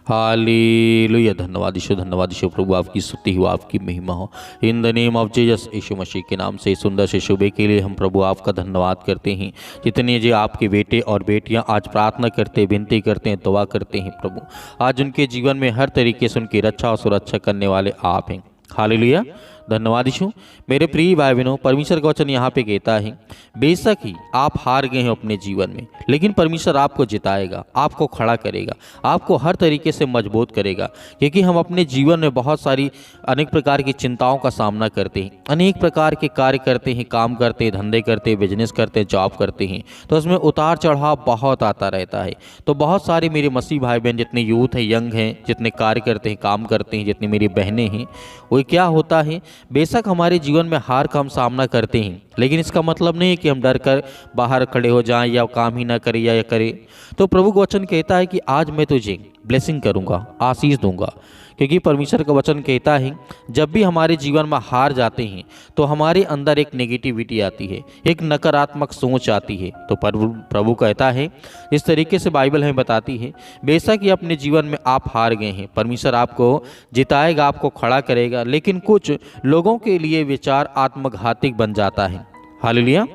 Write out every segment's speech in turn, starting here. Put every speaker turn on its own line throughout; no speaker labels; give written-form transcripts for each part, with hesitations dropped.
Hallelujah. धन्यवाद यीशु प्रभु, आपकी स्तुति हो, आपकी महिमा हो। In the name of Jesus, यीशु मसीह के नाम से सुंदर से सुबह के लिए हम प्रभु आपका धन्यवाद करते हैं। जितने जी आपके बेटे और बेटियां आज प्रार्थना करते, विनती करते हैं, दुआ करते हैं प्रभु, आज उनके जीवन में हर तरीके से उनकी रक्षा और सुरक्षा करने वाले आप हैं। हालेलुया। धन्यवाद यीशु। मेरे प्रिय भाई बहनों, परमेश्वर का वचन यहाँ पे कहता है, बेशक ही आप हार गए हैं अपने जीवन में, लेकिन परमेश्वर आपको जिताएगा, आपको खड़ा करेगा, आपको हर तरीके से मजबूत करेगा। क्योंकि हम अपने जीवन में बहुत सारी अनेक प्रकार की चिंताओं का सामना करते हैं, अनेक प्रकार के कार्य करते हैं, काम करते हैं, धंधे करते हैं, बिजनेस करते हैं, जॉब करते हैं, तो उसमें उतार चढ़ाव बहुत आता रहता है। तो बहुत सारे मेरे मसीह भाई बहन, जितने यूथ हैं, यंग हैं, जितने कार्य करते हैं, काम करते हैं, जितनी मेरी बहनें हैं, वो क्या होता है, बेशक हमारे जीवन में हार का हम सामना करते हैं, लेकिन इसका मतलब नहीं है कि हम डर कर बाहर खड़े हो जाएं या काम ही ना करें या करें। तो प्रभु का वचन कहता है कि आज मैं तुझे ब्लेसिंग करूंगा, आशीष दूंगा। क्योंकि परमेश्वर का वचन कहता है, जब भी हमारे जीवन में हार जाते हैं तो हमारे अंदर एक नेगेटिविटी आती है, एक नकारात्मक सोच आती है। तो प्रभु कहता है, इस तरीके से बाइबल हमें बताती है, बेशक ये अपने जीवन में आप हार गए हैं, परमेश्वर आपको जिताएगा, आपको खड़ा करेगा, लेकिन कुछ लोगों के लिए विचार आत्मघाती बन जाता है। हालेलुया।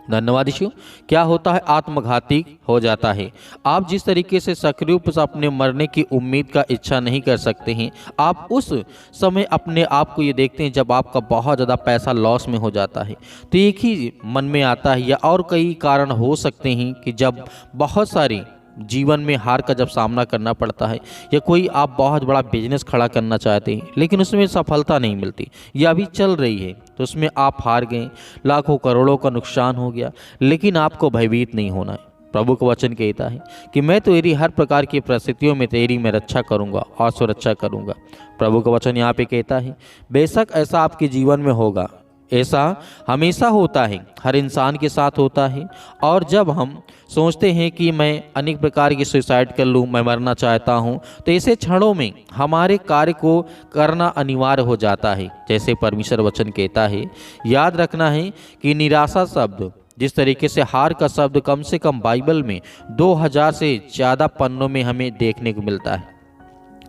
धन्यवाद यीशु। क्या होता है, आत्मघाती हो जाता है। आप जिस तरीके से सक्रिय रूप से अपने मरने की उम्मीद का इच्छा नहीं कर सकते हैं, आप उस समय अपने आप को ये देखते हैं जब आपका बहुत ज़्यादा पैसा लॉस में हो जाता है। तो एक ही मन में आता है, या और कई कारण हो सकते हैं कि जब बहुत सारी जीवन में हार का जब सामना करना पड़ता है, या कोई आप बहुत बड़ा बिजनेस खड़ा करना चाहते हैं लेकिन उसमें सफलता नहीं मिलती, या अभी चल रही है तो उसमें आप हार गए, लाखों करोड़ों का नुकसान हो गया, लेकिन आपको भयभीत नहीं होना है। प्रभु का वचन कहता है कि मैं तेरी हर प्रकार की परिस्थितियों में तेरी मैं रक्षा करूंगा और सुरक्षा करूंगा। प्रभु का वचन यहाँ पे कहता है, बेशक ऐसा आपके जीवन में होगा, ऐसा हमेशा होता है, हर इंसान के साथ होता है। और जब हम सोचते हैं कि मैं अनेक प्रकार की सुसाइड कर लूँ, मैं मरना चाहता हूँ, तो ऐसे क्षणों में हमारे कार्य को करना अनिवार्य हो जाता है। जैसे परमेश्वर वचन कहता है, याद रखना है कि निराशा शब्द, जिस तरीके से हार का शब्द कम से कम बाइबल में 2000 से ज़्यादा पन्नों में हमें देखने को मिलता है।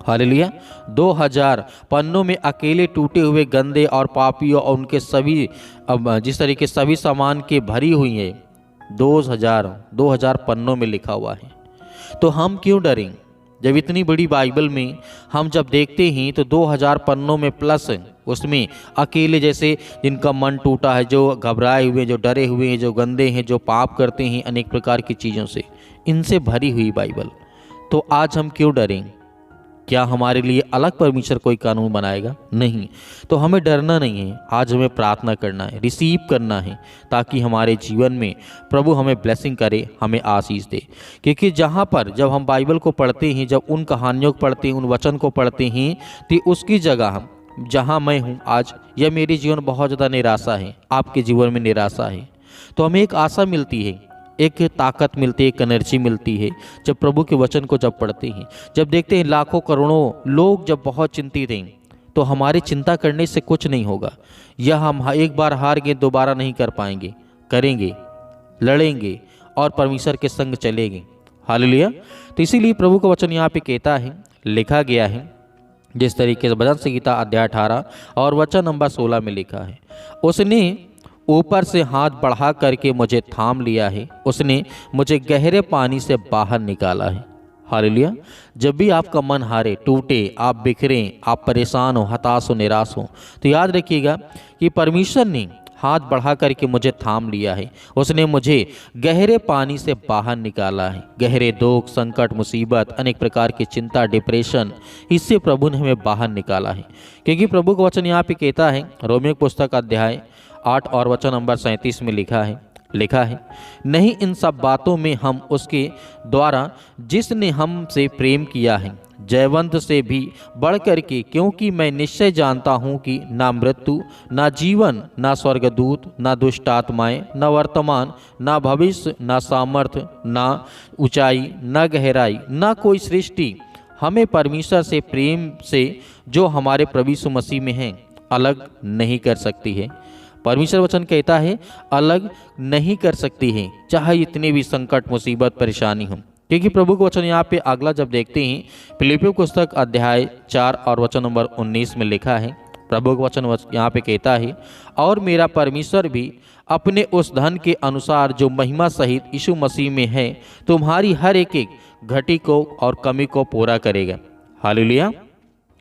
हालेलुया। 2000 पन्नों में अकेले टूटे हुए, गंदे और पापियों और उनके सभी, जिस तरीके सभी सामान के भरी हुई है, 2000 पन्नों में लिखा हुआ है। तो हम क्यों डरें जब इतनी बड़ी बाइबल में हम जब देखते हैं तो 2000 पन्नों में प्लस उसमें अकेले जैसे जिनका मन टूटा है, जो घबराए हुए, जो डरे हुए हैं, जो गंदे हैं, जो पाप करते हैं अनेक प्रकार की चीज़ों से, इनसे भरी हुई बाइबल। तो आज हम क्यों डरें? क्या हमारे लिए अलग परमेश्वर कोई कानून बनाएगा? नहीं। तो हमें डरना नहीं है, आज हमें प्रार्थना करना है, रिसीव करना है, ताकि हमारे जीवन में प्रभु हमें ब्लेसिंग करे, हमें आशीष दे। क्योंकि जहाँ पर जब हम बाइबल को पढ़ते हैं, जब उन कहानियों को पढ़ते हैं, उन वचन को पढ़ते हैं, तो उसकी जगह हम, जहाँ मैं हूँ आज, या मेरे जीवन बहुत ज़्यादा निराशा है, आपके जीवन में निराशा है, तो हमें एक आशा मिलती है, एक ताकत मिलती है, एक एनर्जी मिलती है जब प्रभु के वचन को जब पढ़ते हैं। जब देखते हैं लाखों करोड़ों लोग जब बहुत चिंतित हैं, तो हमारी चिंता करने से कुछ नहीं होगा। यह हम एक बार हार गए, दोबारा नहीं कर पाएंगे, करेंगे, लड़ेंगे और परमेश्वर के संग चलेंगे। हालेलुया। तो इसीलिए प्रभु का वचन यहाँ पे कहता है, लिखा गया है, जिस तरीके से भजन संहिता अध्याय 18 और वचन नंबर 16 में लिखा है, उसने ऊपर से हाथ बढ़ा करके मुझे थाम लिया है, उसने मुझे गहरे पानी से बाहर निकाला है। हालेलुया। जब भी आपका मन हारे, टूटे, आप बिखरें, आप परेशान हो, हताश हो, निराश हो, तो याद रखिएगा कि परमेश्वर ने हाथ बढ़ा करके मुझे थाम लिया है, उसने मुझे गहरे पानी से बाहर निकाला है। गहरे दुख, संकट, मुसीबत, अनेक प्रकार की चिंता, डिप्रेशन, इससे प्रभु ने हमें बाहर निकाला है। क्योंकि प्रभु का वचन यहाँ पे कहता है, रोमियो पुस्तक अध्याय 8 और वचन नंबर 37 में लिखा है, नहीं इन सब बातों में हम उसके द्वारा जिसने हमसे प्रेम किया है जयवंत से भी बढ़ कर के, क्योंकि मैं निश्चय जानता हूँ कि ना मृत्यु, ना जीवन, ना स्वर्गदूत, ना दुष्ट आत्माएं, ना वर्तमान, ना भविष्य, ना सामर्थ्य, ना ऊंचाई, ना गहराई, ना कोई सृष्टि हमें परमेश्वर से प्रेम से जो हमारे प्रभु यीशु मसीह में है अलग नहीं कर सकती है। परमेश्वर वचन कहता है अलग नहीं कर सकती है, चाहे इतने भी संकट, मुसीबत, परेशानी हो। क्योंकि प्रभु का वचन यहाँ पे अगला जब देखते हैं, फिलिपियों पुस्तक अध्याय 4 और वचन नंबर 19 में लिखा है, प्रभु का वचन यहाँ पे कहता है, और मेरा परमेश्वर भी अपने उस धन के अनुसार जो महिमा सहित यीशु मसीह में है तुम्हारी हर एक घटी को और कमी को पूरा करेगा। हालेलुया,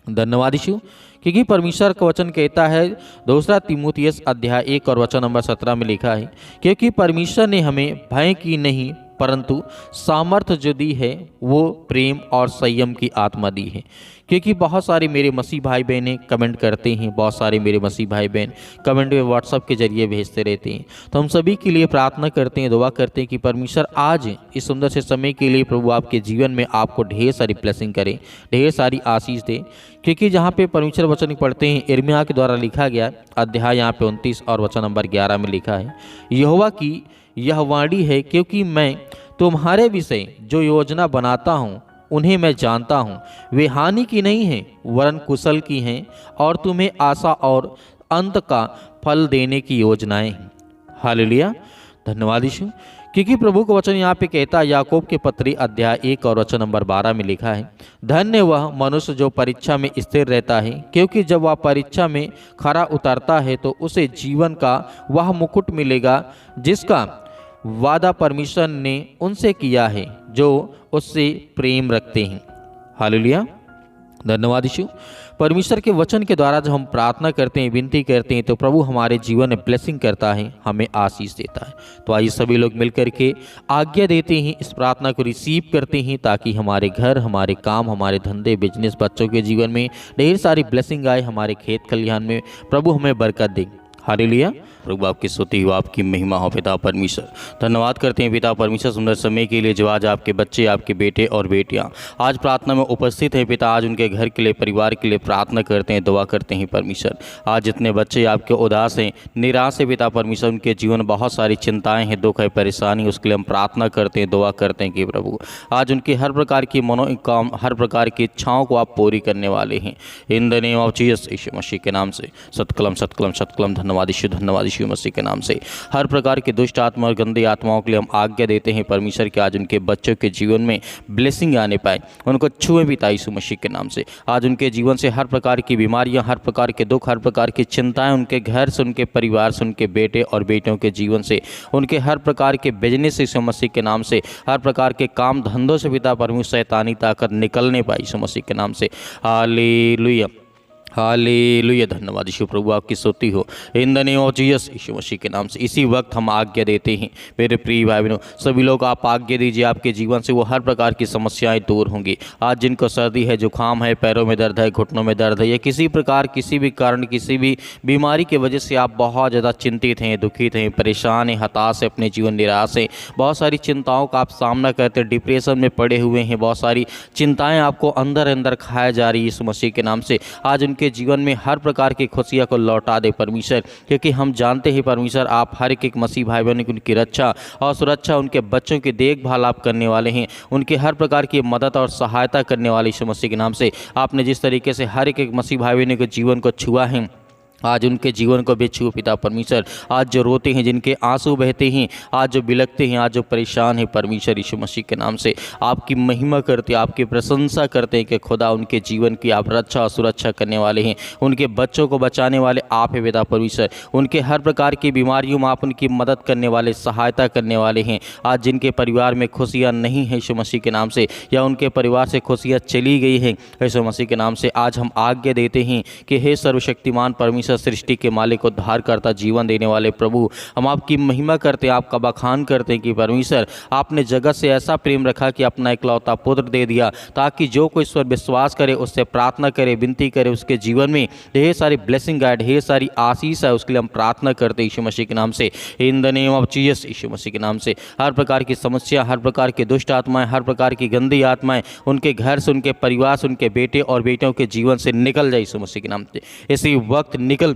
धन्यवाद यीशु। क्योंकि परमेश्वर का वचन कहता है, दूसरा तीमुथियुस अध्याय 1 और वचन नंबर 17 में लिखा है, क्योंकि परमेश्वर ने हमें भय की नहीं परंतु सामर्थ्य जो दी है वो प्रेम और संयम की आत्मा दी है। क्योंकि बहुत सारे मेरे मसीह भाई बहनें कमेंट करते हैं, बहुत सारे मेरे मसीह भाई बहन कमेंट में व्हाट्सएप के जरिए भेजते रहते हैं, तो हम सभी के लिए प्रार्थना करते हैं, दुआ करते हैं कि परमेश्वर आज इस सुंदर से समय के लिए प्रभु आपके जीवन में आपको ढेर सारी ब्लेसिंग करे, ढेर सारी आशीष दे। क्योंकि जहाँ पे परमेश्वर वचन पढ़ते हैं, यिर्मयाह के द्वारा लिखा गया अध्याय यहाँ पे 29 और वचन नंबर 11 में लिखा है, यहोवा की यह वाणी है, क्योंकि मैं तुम्हारे विषय जो योजना बनाता हूँ उन्हें मैं जानता हूँ, वे हानि की नहीं हैं वरन कुशल की हैं, और तुम्हें आशा और अंत का फल देने की योजनाएं हैं। हालेलुया, धन्यवाद यीशु। क्योंकि प्रभु का वचन यहाँ पे कहता है, याकूब के पत्री अध्याय 1 और वचन नंबर 12 में लिखा है, धन्य वह मनुष्य जो परीक्षा में स्थिर रहता है, क्योंकि जब वह परीक्षा में खरा उतरता है तो उसे जीवन का वह मुकुट मिलेगा जिसका वादा परमेश्वर ने उनसे किया है जो उससे प्रेम रखते हैं। हालेलुया, धन्यवाद यीशु। परमेश्वर के वचन के द्वारा जब हम प्रार्थना करते हैं, विनती करते हैं, तो प्रभु हमारे जीवन में ब्लेसिंग करता है, हमें आशीष देता है। तो आइए सभी लोग मिलकर के आज्ञा देते हैं, इस प्रार्थना को रिसीव करते हैं, ताकि हमारे घर, हमारे काम, हमारे धंधे, बिजनेस, बच्चों के जीवन में ढेर सारी ब्लेसिंग आए, हमारे खेत खलिहान में प्रभु हमें बरकत दे। हालेलुया, प्रभु आपकी स्तुति हो, आपकी महिमा हो पिता परमेश्वर। धन्यवाद करते हैं पिता परमेश्वर सुंदर समय के लिए, जो आज आपके बच्चे, आपके बेटे और बेटियां आज प्रार्थना में उपस्थित हैं पिता, आज उनके घर के लिए, परिवार के लिए प्रार्थना करते हैं, दुआ करते हैं परमेश्वर। आज जितने बच्चे आपके उदास हैं, निराश है पिता परमेश्वर, उनके जीवन में बहुत सारी चिंताएं हैं, दुख है, परेशानी, उसके लिए हम प्रार्थना करते हैं, दुआ करते हैं कि प्रभु आज उनकी हर प्रकार की मनोकाम, हर प्रकार की इच्छाओं को आप पूरी करने वाले हैं। In the name of Jesus, यीशु मसीह के नाम से सतकलम सतकलम सतकलम। धन्यवाद यीशु मसीह के नाम से। हर प्रकार के दुष्ट आत्मा और गंदी आत्माओं के लिए हम आज्ञा देते हैं परमेश्वर के, आज उनके बच्चों के जीवन में ब्लेसिंग आने पाए, उनको छुए पिता यीशु मसीह के नाम से। आज उनके जीवन से हर प्रकार की बीमारियां, हर प्रकार के दुख, हर प्रकार की चिंताएं उनके घर से, उनके परिवार से, उनके बेटे और बेटियों के जीवन से, उनके हर प्रकार के बिजनेस यीशु मसीह के नाम से, हर प्रकार के काम धंधों से पिता परमेश्वर शैतानी ताकत निकलने पाए यीशु मसीह के नाम से। हालेलुया, हालेलुया, धन्यवाद यीशु, प्रभु आपकी स्तुति हो। In the name of Jesus, यीशु मसीह के नाम से इसी वक्त हम आज्ञा देते हैं मेरे प्रिय भाई बहनों, सभी लोग आप आज्ञा दीजिए, आपके जीवन से वो हर प्रकार की समस्याएं दूर होंगी। आज जिनको सर्दी है, जुकाम है, पैरों में दर्द है, घुटनों में दर्द है, या किसी प्रकार, किसी भी कारण, किसी भी बीमारी की वजह से आप बहुत ज़्यादा चिंतित हैं, दुखित हैं, परेशान हैं, हताश है, अपने जीवन निराश हैं, बहुत सारी चिंताओं का आप सामना करते हैं, डिप्रेशन में पड़े हुए हैं, बहुत सारी चिंताएँ आपको अंदर अंदर खाया जा रही है यीशु मसीह के नाम से, आज उनके जीवन में हर प्रकार की खुशियां को लौटा दे परमेश्वर। क्योंकि हम जानते हैं परमेश्वर, आप हर एक मसीह भाई बहनों की उनकी रक्षा और सुरक्षा, उनके बच्चों की देखभाल आप करने वाले हैं, उनके हर प्रकार की मदद और सहायता करने वाले यीशु मसीह के नाम से। आपने जिस तरीके से हर एक मसीह भाई बहनों के जीवन को छुआ है, आज उनके जीवन को भी छू पिता परमेश्वर। आज जो रोते हैं, जिनके आंसू बहते हैं, आज जो बिलखते हैं, आज जो परेशान है परमेश्वर, यीशु मसीह के नाम से आपकी महिमा करते, आपकी प्रशंसा करते हैं कि खुदा उनके जीवन की आप रक्षा और सुरक्षा करने वाले हैं, उनके बच्चों को बचाने वाले आप हैं पिता परमेश्वर, उनके हर प्रकार की बीमारियों में आप उनकी मदद करने वाले, सहायता करने वाले हैं। आज जिनके परिवार में खुशियाँ नहीं हैं यीशु मसीह के नाम से, या उनके परिवार से खुशियाँ चली गई हैं यीशु मसीह के नाम से, आज हम आज्ञा देते हैं कि हे सर्वशक्तिमान परमेश्वर, सृष्टि के मालिक, उद्धार करता, जीवन देने वाले प्रभु, हम आपकी महिमा करते हैं, आपका बखान करते हैं कि परमेश्वर आपने जगत से ऐसा प्रेम रखा कि अपना इकलौता पुत्र दे दिया, ताकि जो कोई इस पर विश्वास करे, उससे प्रार्थना करे, विनती करे, उसके जीवन में ढेर सारी ब्लेसिंग आए, ढेर सारी आशीष है, उसके लिए हम प्रार्थना करते हैं यीशु मसीह के नाम से। In the name of Jesus, यीशु मसीह के नाम से हर प्रकार की समस्या, हर प्रकार की दुष्ट आत्माएं, हर प्रकार की गंदी आत्माएं उनके घर से, उनके परिवार से, उनके बेटे और बेटियों के जीवन से निकल जाए यीशु मसीह के नाम से। इसी वक्त निकल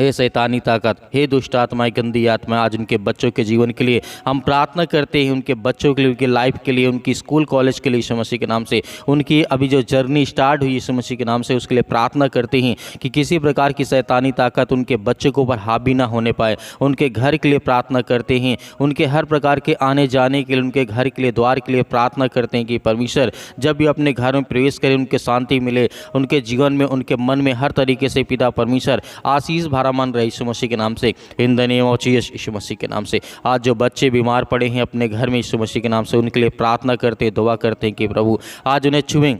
हे शैतानी ताकत, हे दुष्ट आत्माएं, गंदी आत्माएं, आज उनके बच्चों के जीवन के लिए हम प्रार्थना करते हैं, उनके बच्चों के लिए, उनकी लाइफ के लिए, उनकी स्कूल कॉलेज के लिए यीशु मसीह के नाम से, उनकी अभी जो जर्नी स्टार्ट हुई यीशु मसीह के नाम से, उसके लिए प्रार्थना करते हैं कि किसी प्रकार की शैतानी ताकत उनके बच्चों के ऊपर हावी ना होने पाए। उनके घर के लिए प्रार्थना करते हैं, उनके हर प्रकार के आने जाने के लिए, उनके घर के लिए, द्वार के लिए प्रार्थना करते हैं कि परमेश्वर जब भी अपने घर में प्रवेश करें उनके शांति मिले, उनके जीवन में, उनके मन में हर तरीके से पिता परमेश्वर आशीष भरा मन रहे यीशु मसीह के नाम से, in the name of Jesus, यीशु मसीह के नाम से। आज जो बच्चे बीमार पड़े हैं अपने घर में यीशु मसीह के नाम से, उनके लिए प्रार्थना करते हैं, दुआ करते हैं कि प्रभु आज उन्हें छुएं,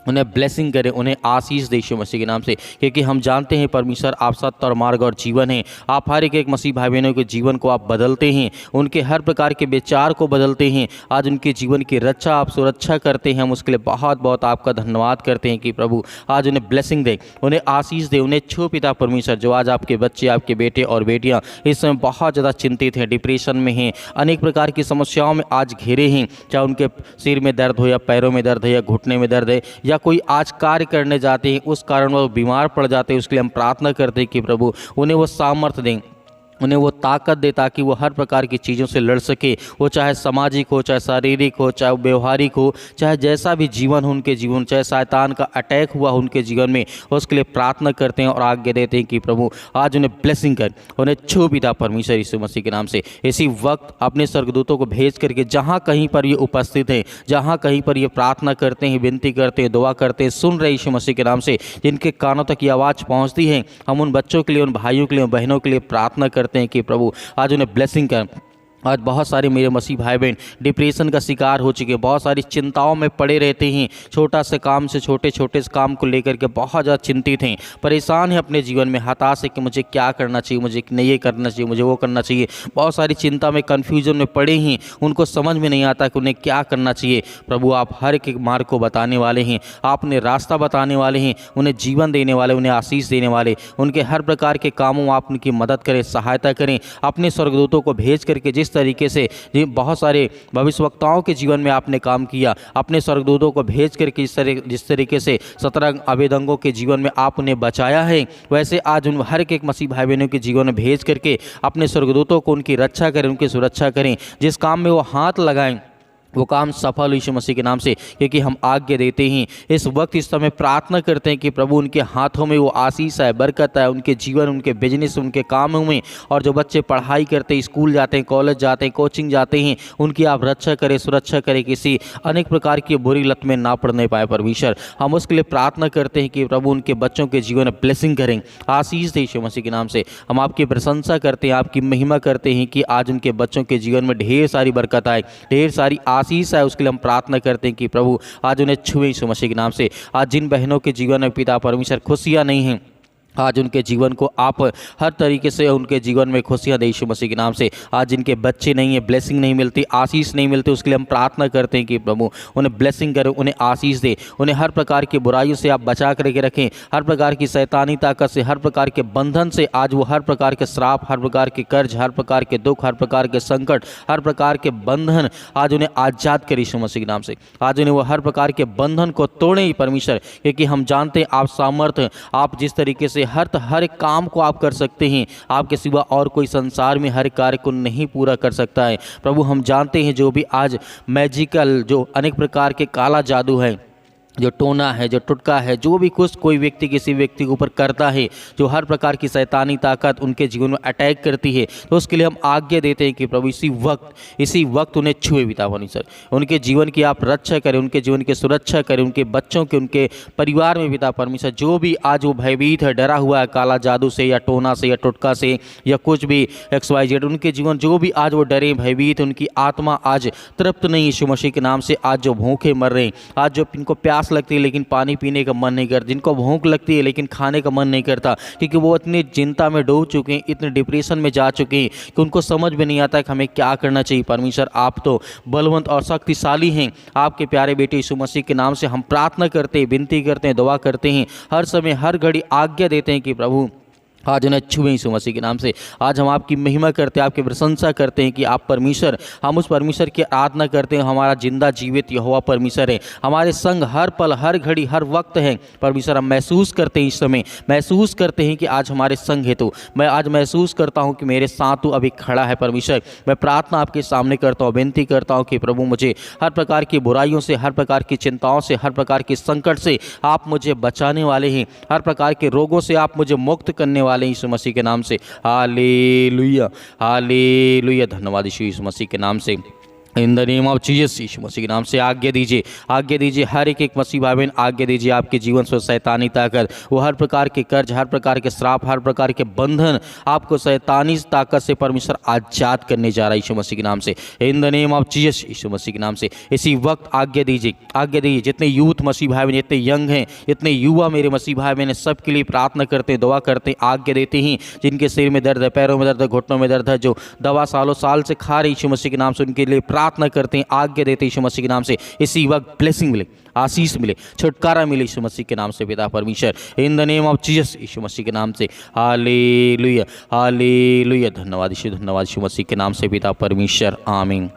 उन्हें ब्लेसिंग करें, उन्हें आशीष दे यीशु मसीह के नाम से, क्योंकि हम जानते हैं परमेश्वर आप सत्य और मार्ग और जीवन हैं। आप हर एक मसीह भाई बहनों के जीवन को आप बदलते हैं, उनके हर प्रकार के विचार को बदलते हैं। आज उनके जीवन की रक्षा आप सुरक्षा करते हैं। हम उसके लिए बहुत बहुत आपका धन्यवाद करते हैं कि प्रभु आज उन्हें ब्लेसिंग दे, उन्हें आशीष दे, उन्हें छू पिता परमेश्वर। जो आज आपके बच्चे, आपके बेटे और बेटियाँ इस समय बहुत ज़्यादा चिंतित हैं, डिप्रेशन में हैं, अनेक प्रकार की समस्याओं में आज घिरे हैं, चाहे उनके सिर में दर्द हो या पैरों में दर्द है या घुटने में दर्द है, या कोई आज कार्य करने जाते हैं उस कारण वो बीमार पड़ जाते हैं, उसके लिए हम प्रार्थना करते हैं कि प्रभु उन्हें वो सामर्थ्य दें, उन्हें वो ताकत दे, ताकि वो हर प्रकार की चीज़ों से लड़ सके। वो चाहे सामाजिक हो, चाहे शारीरिक हो, चाहे व्यवहारिक हो, चाहे जैसा भी जीवन हो उनके जीवन, चाहे शैतान का अटैक हुआ हो उनके जीवन में, उसके लिए प्रार्थना करते हैं और आज्ञा देते हैं कि प्रभु आज उन्हें ब्लेसिंग कर, उन्हें छू पिता परमेश्वर यीशु मसीह के नाम से। इसी वक्त अपने स्वर्गदूतों को भेज करके जहाँ कहीं पर ये उपस्थित हैं, जहाँ कहीं पर ये प्रार्थना करते हैं, विनती करते हैं, दुआ करते हैं, सुन रहे यीशु मसीह के नाम से, जिनके कानों तक ये आवाज़ पहुँचती है, हम उन बच्चों के लिए, उन भाइयों के लिए, उन बहनों के लिए प्रार्थना करते हैं कि प्रभु आज उन्हें ब्लेसिंग कर। आज बहुत सारे मेरे मसीह भाई बहन डिप्रेशन का शिकार हो चुके हैं, बहुत सारी चिंताओं में पड़े रहते हैं, छोटा से काम से छोटे छोटे से काम को लेकर के बहुत ज़्यादा चिंतित हैं, परेशान हैं अपने जीवन में, हताश है कि मुझे क्या करना चाहिए, मुझे नहीं ये करना चाहिए, मुझे वो करना चाहिए। बहुत सारी चिंता में, कन्फ्यूजन में पड़े हैं, उनको समझ में नहीं आता कि उन्हें क्या करना चाहिए। प्रभु आप हर एक मार्ग को बताने वाले हैं, आप उन्हें रास्ता बताने वाले हैं, उन्हें जीवन देने वाले, उन्हें आशीष देने वाले। उनके हर प्रकार के कामों में आप उनकी मदद करें, सहायता करें। अपने स्वर्गदूतों को भेज करके जिस तरीके से बहुत सारे भविष्यवक्ताओं के जीवन में आपने काम किया, अपने स्वर्गदूतों को भेज करके जिस तरीके से 17 अवेदंगों के जीवन में आप उन्हें बचाया है, वैसे आज उन हर एक मसीह भाई बहनों के जीवन में भेज करके अपने स्वर्गदूतों को उनकी रक्षा करें, उनकी सुरक्षा करें। जिस काम में वो हाथ लगाएं वो काम सफल यीशु मसीह के नाम से, क्योंकि हम आज्ञा देते हैं। इस वक्त इस समय प्रार्थना करते हैं कि प्रभु उनके हाथों में वो आशीष है, बरकत है, उनके जीवन, उनके बिजनेस, उनके कामों में। और जो बच्चे पढ़ाई करते हैं, स्कूल जाते हैं, कॉलेज जाते हैं, कोचिंग जाते हैं, उनकी आप रक्षा करें, सुरक्षा करें, किसी अनेक प्रकार की बुरी लत में ना पड़ने पाए परमेश्वर। हम उसके लिए प्रार्थना करते हैं कि प्रभु उनके बच्चों के जीवन में ब्लेसिंग करें, आशीष दे यीशु मसीह के नाम से। हम आपकी प्रशंसा करते हैं, आपकी महिमा करते हैं कि आज उनके बच्चों के जीवन में ढेर सारी बरकत आए, ढेर सारी आशीष है। उसके लिए हम प्रार्थना करते हैं कि प्रभु आज उन्हें छुए यीशु मसीह के नाम से। आज जिन बहनों के जीवन में पिता परमेश्वर खुशियां नहीं हैं, आज उनके जीवन को आप हर तरीके से उनके जीवन में खुशियां दे यीशु मसीह के नाम से। आज जिनके बच्चे नहीं है, ब्लेसिंग नहीं मिलती, आशीष नहीं मिलती, उसके लिए हम प्रार्थना करते हैं कि प्रभु उन्हें ब्लेसिंग करें, उन्हें आशीष दे, उन्हें हर प्रकार की बुराइयों से आप बचा करके रखें, हर प्रकार की शैतानी ताकत से, हर प्रकार के बंधन से। आज वो हर प्रकार के श्राप, हर प्रकार के कर्ज, हर प्रकार के दुख, हर प्रकार के संकट, हर प्रकार के बंधन आज उन्हें आज़ाद करें यीशु मसीह के नाम से। आज उन्हें वो हर प्रकार के बंधन को तोड़ें ही परमेश्वर, क्योंकि हम जानते हैं आप सामर्थ्य, आप जिस तरीके से हर एक काम को आप कर सकते हैं, आपके सिवा और कोई संसार में हर कार्य को नहीं पूरा कर सकता है। प्रभु हम जानते हैं जो भी आज मैजिकल, जो अनेक प्रकार के काला जादू है, जो टोना है, जो टुटका है, जो भी कुछ कोई व्यक्ति किसी व्यक्ति के ऊपर करता है, जो हर प्रकार की शैतानी ताकत उनके जीवन में अटैक करती है, तो उसके लिए हम आज्ञा देते हैं कि प्रभु इसी वक्त उन्हें छुए पिता परमेश्वर, उनके जीवन की आप रक्षा करें, उनके जीवन की सुरक्षा करें, उनके बच्चों के, उनके परिवार में पिता परमेश्वर जो भी आज वो भयभीत है, डरा हुआ है काला जादू से या टोना से या टुटका से या कुछ भी XYZ, उनके जीवन जो भी आज वो डरे भयभीत, उनकी आत्मा आज तृप्त नहीं यीशु मसीह के नाम से। आज जो भूखे मर रहे हैं, आज जो इनको प्यास लगती है लेकिन पानी पीने का मन नहीं करता, जिनको भूख लगती है लेकिन खाने का मन नहीं करता, क्योंकि वो इतनी चिंता में डूब चुके हैं, इतने डिप्रेशन में जा चुके हैं कि उनको समझ में नहीं आता कि हमें क्या करना चाहिए। परमेश्वर आप तो बलवंत और शक्तिशाली हैं। आपके प्यारे बेटे यीशु मसीह के नाम से हम प्रार्थना करते हैं, विनती करते हैं, दुआ करते हैं, हर समय हर घड़ी आज्ञा देते हैं कि प्रभु आज उन्हें छुए यीशु मसीह के नाम से। आज हम आपकी महिमा करते हैं, आपकी प्रशंसा करते हैं कि आप परमेश्वर, हम उस परमेश्वर की आराधना करते हैं। हमारा जिंदा जीवित यहोवा परमेश्वर है, हमारे संग हर पल हर घड़ी हर वक्त है। परमेश्वर हम महसूस करते हैं, इस समय महसूस करते हैं कि आज हमारे संग है। तो मैं आज महसूस करता हूँ कि मेरे साथ तू अभी खड़ा है। परमेश्वर मैं प्रार्थना आपके सामने करता हूँ, विनती करता हूँ कि प्रभु मुझे हर प्रकार की बुराइयों से, हर प्रकार की चिंताओं से, हर प्रकार के संकट से आप मुझे बचाने वाले हैं। हर प्रकार के रोगों से आप मुझे मुक्त करने वाले यीशु मसीह के नाम से। हालेलुया, हालेलुया। धन्यवाद यीशु मसीह के नाम से। In the name of Jesus, यीशु मसीह के नाम से आज्ञा दीजिए, आज्ञा दीजिए हर एक मसीह भाई बहन, आज्ञा दीजिए आपके जीवन से शैतानी ताकत, वो हर प्रकार के कर्ज, हर प्रकार के श्राप, हर प्रकार के बंधन आपको शैतानी ताकत से परमेश्वर आजाद करने जा रहा है यीशु मसीह के नाम से। In the name of Jesus, यीशु मसीह के नाम से इसी वक्त आज्ञा दीजिए, आज्ञा दीजिए। जितने यूथ मसीह भाई बहन, जितने यंग हैं, जितने युवा मेरे मसीह भाई बहन, सबके लिए प्रार्थना करते हैं, दुआ करते हैं, आज्ञा देते हैं। जिनके सिर में दर्द है, पैरों में दर्द है, घुटनों में दर्द है, जो दवा सालों साल से खा रहे यीशु मसीह के नाम से, उनके लिए प्रार्थना करते हैं, आज्ञा देते यीशु मसीह के नाम से। इसी वक्त ब्लेसिंग मिले, आशीष मिले, छुटकारा मिले यीशु मसीह के नाम से पिता परमेश्वर। In the name of Jesus, यीशु मसीह के नाम से। हालेलुया, हालेलुया। धन्यवाद यीशु मसीह के नाम से पिता परमेश्वर, आमीन।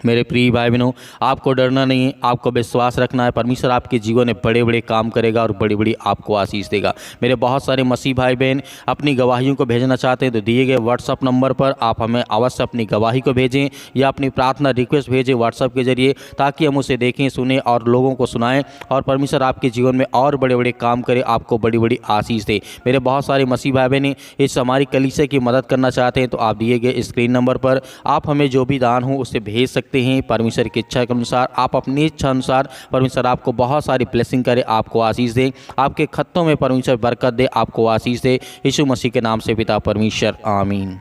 मेरे प्रिय भाई बहनों, आपको डरना नहीं है, आपको विश्वास रखना है। परमेश्वर आपके जीवन में बड़े बड़े काम करेगा और बड़ी बड़ी आपको आशीष देगा। मेरे बहुत सारे मसीह भाई बहन अपनी गवाहियों को भेजना चाहते हैं तो दिए गए व्हाट्सअप नंबर पर आप हमें अवश्य अपनी गवाही को भेजें या अपनी प्रार्थना रिक्वेस्ट भेजें व्हाट्सअप के जरिए, ताकि हम उसे देखें, सुने और लोगों को सुनाएं और परमेश्वर आपके जीवन में और बड़े बड़े काम करे, आपको बड़ी बड़ी आशीष दे। मेरे बहुत सारे मसीह भाई बहन इस हमारी कलीसिया की मदद करना चाहते हैं तो आप दिए गए स्क्रीन नंबर पर आप हमें जो भी दान हो उसे भेज सकते हैं। परमेश्वर की इच्छा के अनुसार, आप अपनी इच्छा अनुसार परमेश्वर आपको बहुत सारी ब्लेसिंग करे, आपको आशीष दे, आपके खत्तों में परमेश्वर बरकत दे, आपको आशीष दे। यीशु मसीह के नाम से पिता परमेश्वर, आमीन।